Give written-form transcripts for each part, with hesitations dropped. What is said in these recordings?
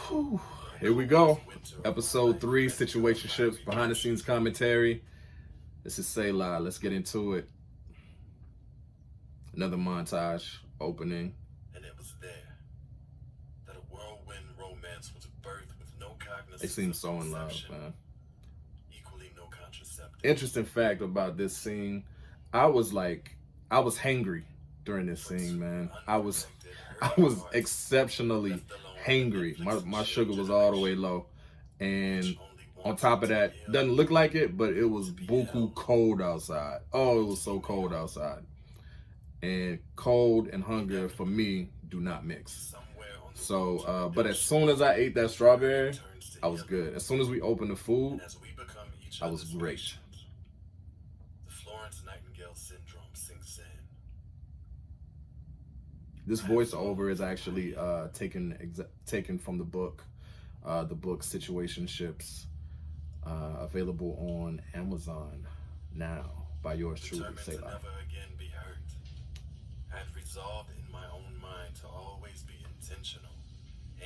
Whew. Here we go. Episode 3, Situationships, behind the scenes commentary. This is Selah. Let's get into it. Another montage opening. And it was there that a whirlwind romance was birthed with no cognizance. They seem so in love, man. Equally no contraceptive. Interesting fact about this scene, I was hangry during this scene, man. I was exceptionally hangry. My sugar was all the way low. And on top of that, doesn't look like it, but it was buku cold outside. Oh, it was so cold outside. And cold and hunger for me do not mix. So, but as soon as I ate that strawberry, I was good. As soon as we opened the food, I was great. The Florence Nightingale syndrome sinks in. This voiceover is actually taken from the book Situationships, available on Amazon now by yours truly, Determined to Selah. never again be hurt. I had resolved in my own mind to always be intentional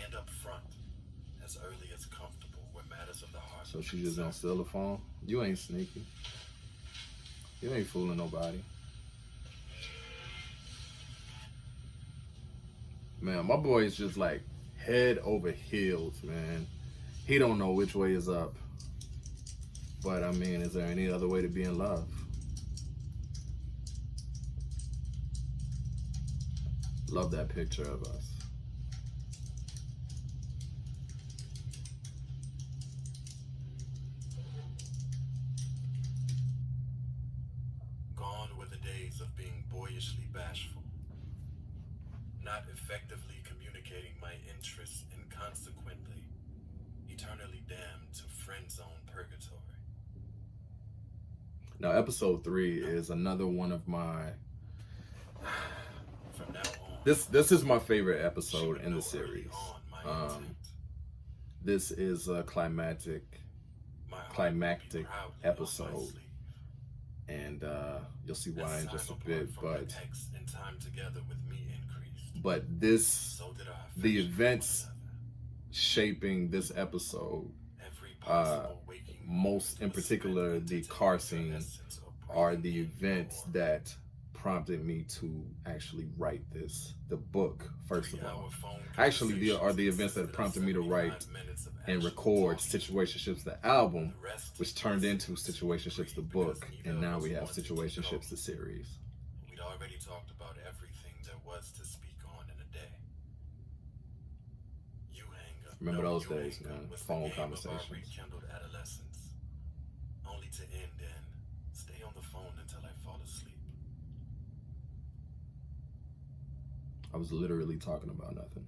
and upfront, as early as comfortable where matters of the heart. So she just gonna steal the phone? You ain't sneaky. You ain't fooling nobody. Man, my boy is just like head over heels, man. He don't know which way is up. But I mean, is there any other way to be in love? Love that picture of us. Gone were the days of being boyishly bashful, not effectively communicating my interests, and consequently, eternally damned to friend zone purgatory. Now, episode 3 is another one of my... From now on, This is my favorite episode in the series. This is a climactic episode, and you'll see why in just a bit. But the events shaping this episode, most in particular the car scene, are the events that prompted me to actually write the book. First of all, actually, are the events that prompted me to write and record Situationships, the album, which turned into Situationships, the book, and now we have Situationships, the series. We'd already talked about everything there was to speak on in a day. You hang up. Remember those days, hang up man. was the Phone game of our conversations. rekindled adolescence, only to end in stay on the phone until I fall asleep. I was literally talking about nothing.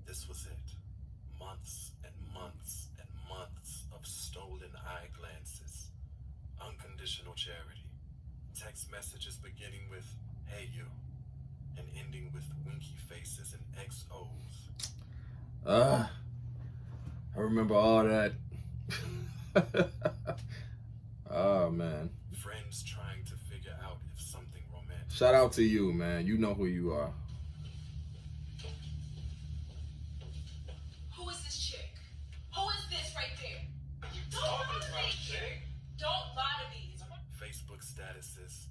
This was it. Months and months and months of stolen eye glances, unconditional charity, text messages beginning with, "Hey you," and ending with winky faces and XOs. I remember all that. Oh, man. Friends trying to figure out if something romantic. Shout out to you, man. You know who you are. Who is this chick? Who is this right there? Don't lie to me. Don't lie to me. Facebook statuses.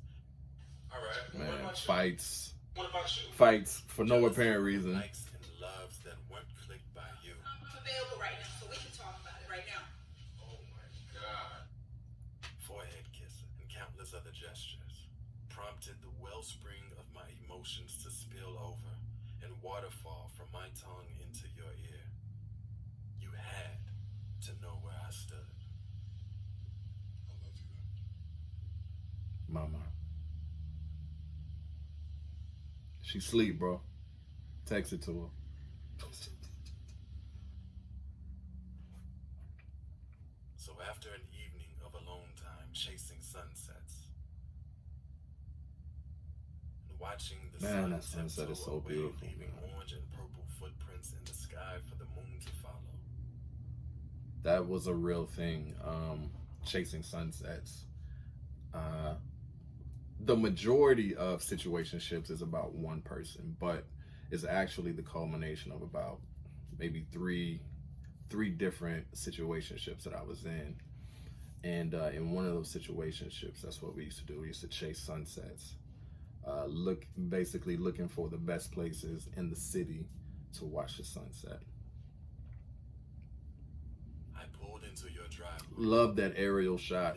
All right. Man, What about you? fights. What about you? Fights for no apparent reason. Likes and loves that weren't clicked by you. I'm available right now, so we can talk about it right now. Oh my God. Forehead kiss and countless other gestures prompted the wellspring of my emotions to spill over and waterfall from my tongue into your ear. You had to know where I stood. I love you. Mama. She sleep, bro. Text it to her. So after an evening of alone time chasing sunsets and watching the Man, sun that sunset is tiptoe so away, beautiful, leaving man. orange and purple footprints in the sky for the moon to follow. That was a real thing. Chasing sunsets. The majority of situationships is about one person, but is actually the culmination of about maybe three different situationships that I was in. And in one of those situationships, that's what we used to do. We used to chase sunsets, basically looking for the best places in the city to watch the sunset. I pulled into your driveway. Love that aerial shot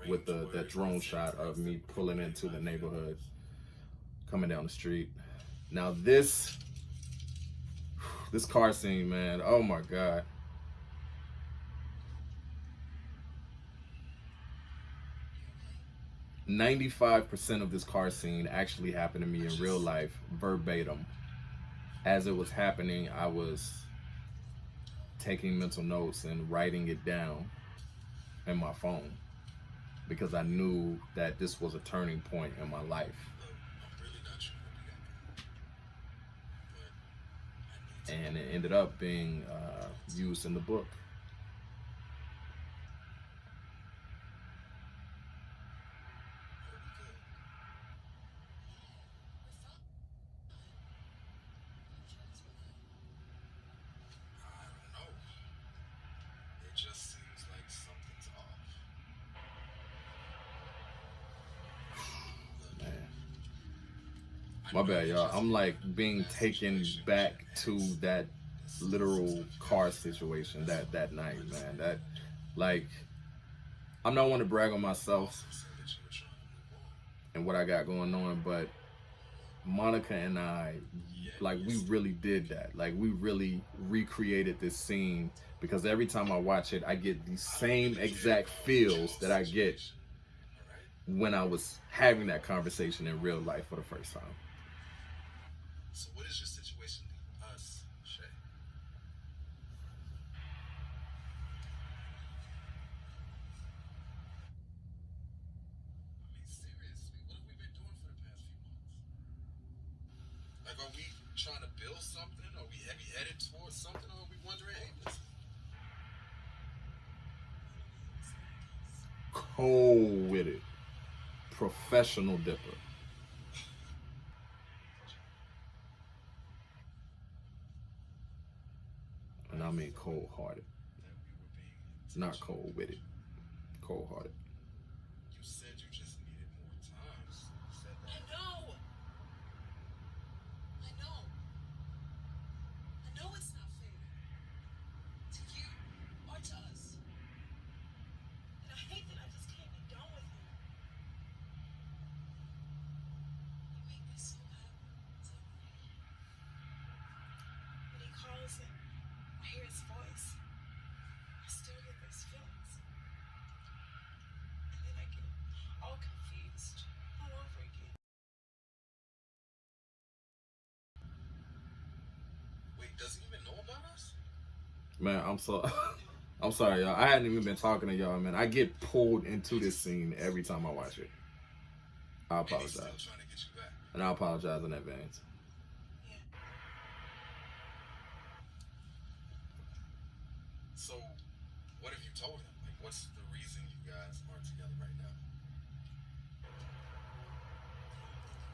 with that drone shot of me pulling into the neighborhood, coming down the street. Now this car scene, man, oh my God. 95% of this car scene actually happened to me in real life, verbatim. As it was happening, I was taking mental notes and writing it down in my phone because I knew that this was a turning point in my life. Look, I'm really not sure what we got going, but I need to And it ended up being used in the book. I don't know. It just seems like something's off. Man. My bad, y'all. I'm like being taken back to that literal car situation that night, man. That, like, I'm not one to brag on myself and what I got going on, but Monica and I, like, we really did that. Like, we really recreated this scene because every time I watch it, I get the same exact feels that I get when I was having that conversation in real life for the first time. So what is your situation with us, Shay? I mean, seriously, what have we been doing for the past few months? Like, are we trying to build something? Are we headed towards something? Or are we wondering, hey, listen, Cold with it. Professional dipper. And I mean cold-hearted. that we were being Not cold-witted. Cold-hearted. You said you just needed more time. You said I that. know. I know. I know it's not fair. To you or to us. And I hate that I just can't be done with you. You make me so happy. When he calls and I hear his voice, I still get those feelings. And then I get all confused all over again. Wait, does he even know about us? Man, I'm sorry, y'all. I hadn't even been talking to y'all, man. I get pulled into this scene every time I watch it. I Maybe he's still apologize. trying to get you back. And I apologize in advance. Yeah. So, what have you told him? Like, what's the reason you guys aren't together right now?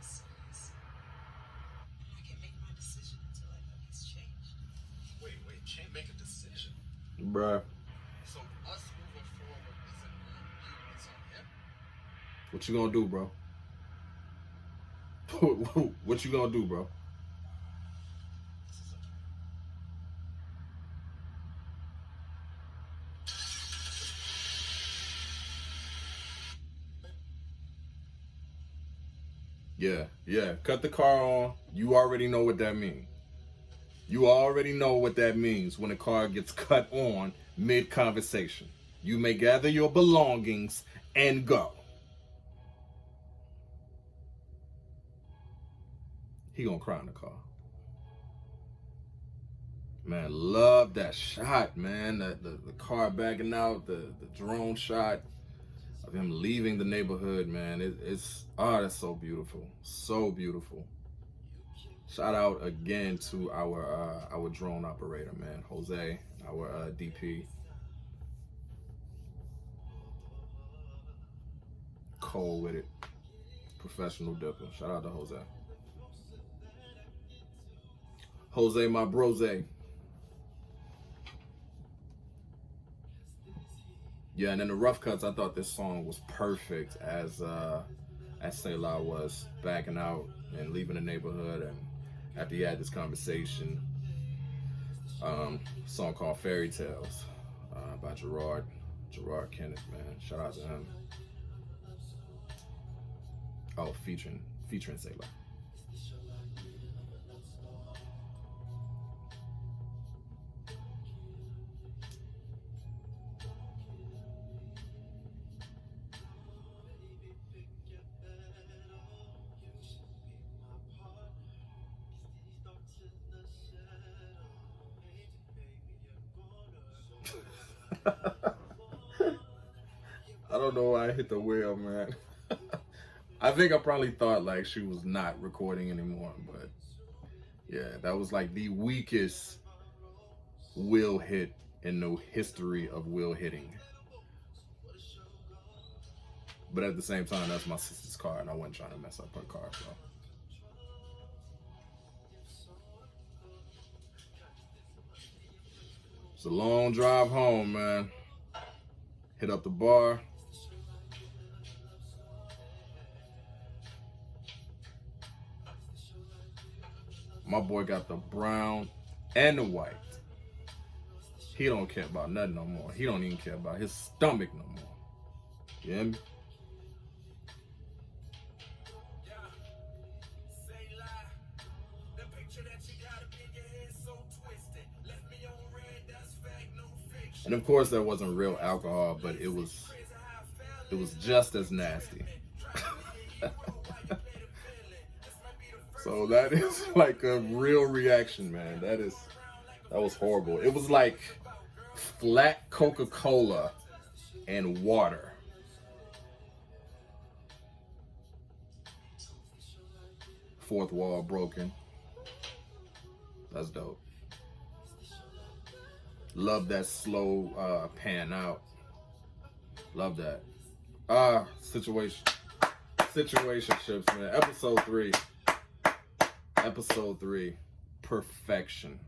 Serious. And I can't make my decision until I know he's changed. Wait, can't make a decision. Bruh, So, us moving forward isn't on you, it's on him? what you gonna do, bro? What you gonna do, bro? This is a Yeah. Cut the car on. You already know what that means. You already know what that means when a car gets cut on mid-conversation. You may gather your belongings and go. He gonna cry in the car. Man, love that shot, man. The car backing out, the drone shot of him leaving the neighborhood, man. That's so beautiful. So beautiful. Shout out again to our drone operator, man, Jose, our DP. Cold with it. Professional dipper. Shout out to Jose. Jose, my brose. Yeah, and then the Rough Cuts, I thought this song was perfect as Selah was backing out and leaving the neighborhood, and after he had this conversation. Song called Fairy Tales by Gerard Kenneth, man. Shout out to him. Oh, featuring Selah. I don't know why I hit the wheel, man. I think I probably thought like she was not recording anymore, but yeah, that was like the weakest Will hit in the history of Will hitting. But at the same time, that's my sister's car, and I wasn't trying to mess up her car, so. It's a long drive home, man. Hit up the bar. My boy got the brown and the white. He don't care about nothing no more. He don't even care about his stomach no more. You hear me? And of course, that wasn't real alcohol, but it was just as nasty. So that is like a real reaction, man. That was horrible. It was like flat Coca-Cola and water. Fourth wall broken. That's dope. Love that slow pan out. Love that. Situationships, man. Episode 3. Perfection.